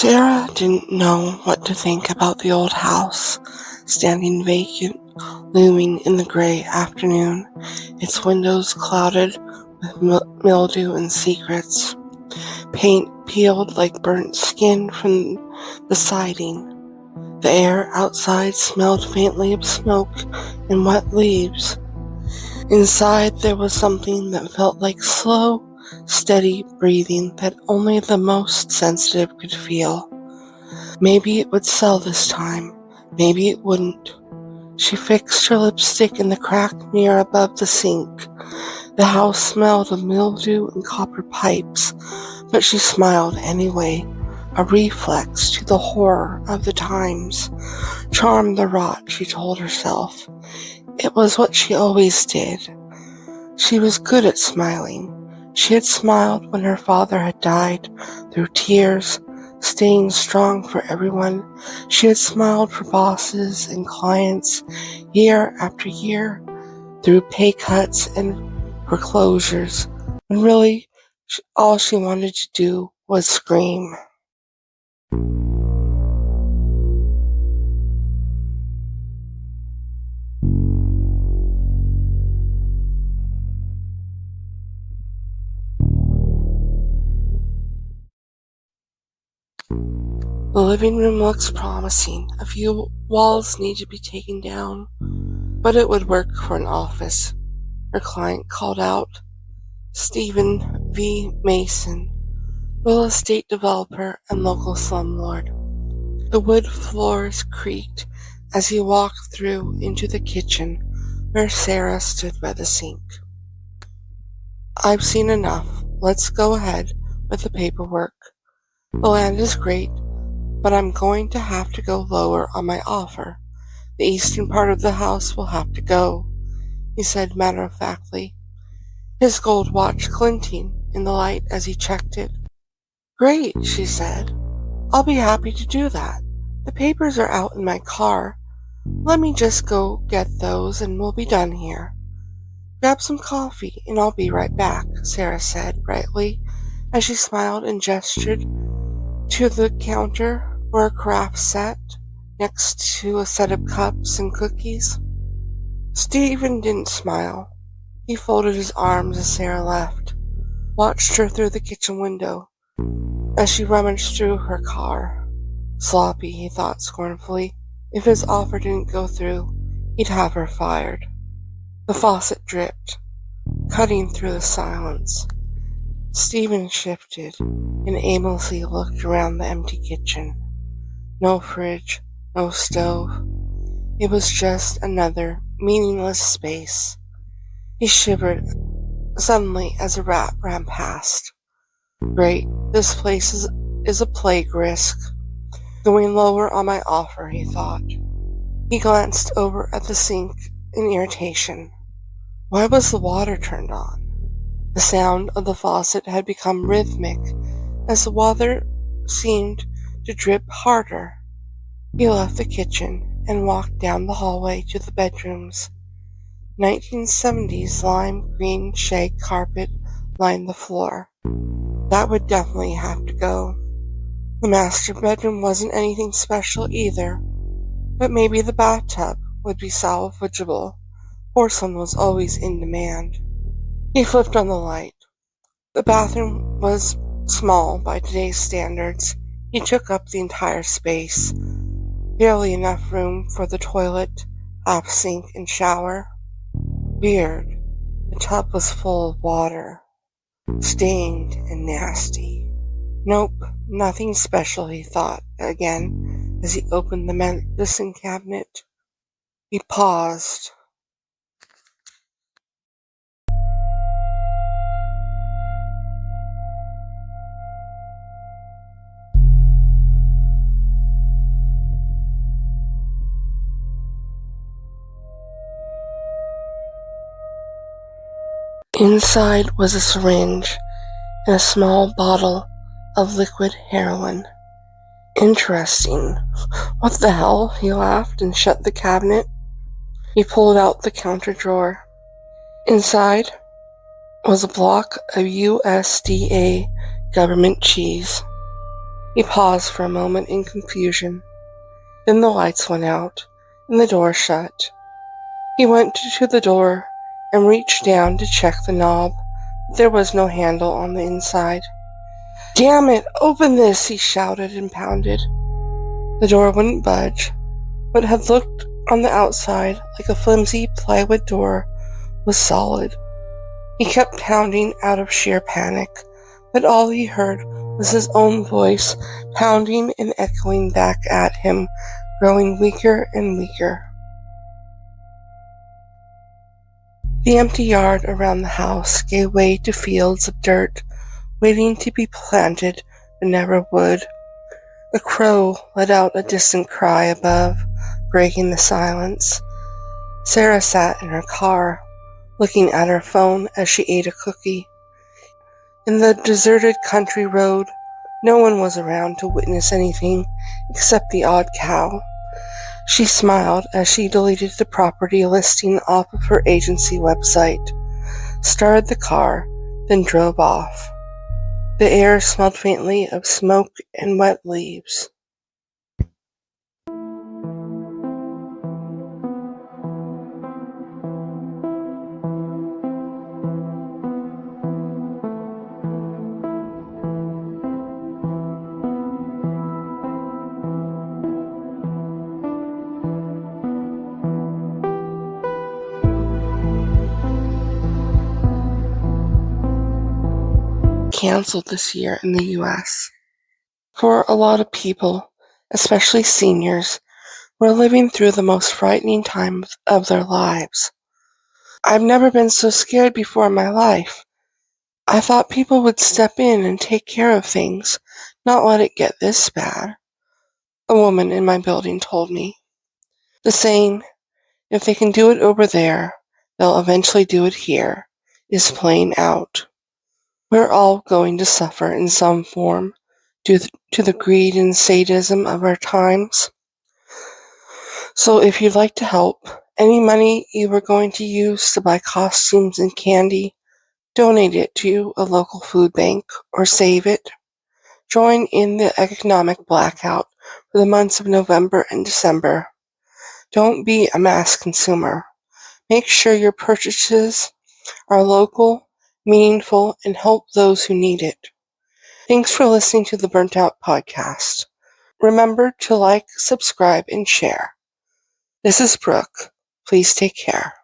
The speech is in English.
Sarah didn't know what to think about the old house, standing vacant, looming in the gray afternoon, its windows clouded with mildew and secrets, paint peeled like burnt skin from the siding. The air outside smelled faintly of smoke and wet leaves. Inside there was something that felt like slow, steady breathing that only the most sensitive could feel. Maybe it would sell this time. Maybe it wouldn't. She fixed her lipstick in the cracked mirror above the sink. The house smelled of mildew and copper pipes, but she smiled anyway, a reflex to the horror of the times. Charm the rot, she told herself. It was what she always did. She was good at smiling. She had smiled when her father had died, through tears, staying strong for everyone. She had smiled for bosses and clients, year after year, through pay cuts and foreclosures, when really all she wanted to do was scream. The living room looks promising. A few walls need to be taken down, but it would work for an office, her client called out. Stephen V. Mason, real estate developer and local slumlord. The wood floors creaked as he walked through into the kitchen, where Sarah stood by the sink. I've seen enough. Let's go ahead with the paperwork. The land is great, but I'm going to have to go lower on my offer. The eastern part of the house will have to go, he said matter-of-factly, his gold watch glinting in the light as he checked it. Great, she said. I'll be happy to do that. The papers are out in my car. Let me just go get those and we'll be done here. Grab some coffee and I'll be right back, Sarah said brightly as she smiled and gestured to the counter where a carafe sat next to a set of cups and cookies. Stephen didn't smile. He folded his arms as Sarah left, watched her through the kitchen window as she rummaged through her car. Sloppy, he thought scornfully. If his offer didn't go through, he'd have her fired. The faucet dripped, cutting through the silence. Stephen shifted and aimlessly looked around the empty kitchen. No fridge, no stove. It was just another meaningless space. He shivered suddenly as a rat ran past. Great, this place is a plague risk. Going lower on my offer, he thought. He glanced over at the sink in irritation. Why was the water turned on? The sound of the faucet had become rhythmic as the water seemed to drip harder. He left the kitchen and walked down the hallway to the bedrooms. 1970s lime green shag carpet lined the floor. That would definitely have to go. The master bedroom wasn't anything special either, but maybe the bathtub would be salvageable. Porcelain was always in demand. He flipped on the light. The bathroom was small by today's standards. He took up the entire space, barely enough room for the toilet, half sink, and shower. Weird. The tub was full of water, stained and nasty. Nope, nothing special, he thought again as he opened the medicine cabinet. He paused. Inside was a syringe and a small bottle of liquid heroin. Interesting. What the hell? He laughed and shut the cabinet. He pulled out the counter drawer. Inside was a block of USDA government cheese. He paused for a moment in confusion. Then the lights went out, and the door shut. He went to the door and reached down to check the knob, but there was no handle on the inside. "Damn it, open this!" he shouted and pounded. The door wouldn't budge. What had looked on the outside like a flimsy plywood door was solid. He kept pounding out of sheer panic, but all he heard was his own voice pounding and echoing back at him, growing weaker and weaker. The empty yard around the house gave way to fields of dirt, waiting to be planted, but never would. A crow let out a distant cry above, breaking the silence. Sarah sat in her car, looking at her phone as she ate a cookie. In the deserted country road, no one was around to witness anything except the odd cow. She smiled as she deleted the property listing off of her agency website, started the car, then drove off. The air smelled faintly of smoke and wet leaves. Canceled this year in the US. For a lot of people, especially seniors, we're living through the most frightening time of their lives. I've never been so scared before in my life. I thought people would step in and take care of things, not let it get this bad, a woman in my building told me. The saying, "If they can do it over there, they'll eventually do it here," is playing out. We're all going to suffer in some form due to the greed and sadism of our times. So if you'd like to help, any money you were going to use to buy costumes and candy, donate it to a local food bank or save it. Join in the economic blackout for the months of November and December. Don't be a mass consumer. Make sure your purchases are local, meaningful, and help those who need it. Thanks for listening to the Burnt Out Podcast. Remember to like, subscribe, and share. This is Brooke. Please take care.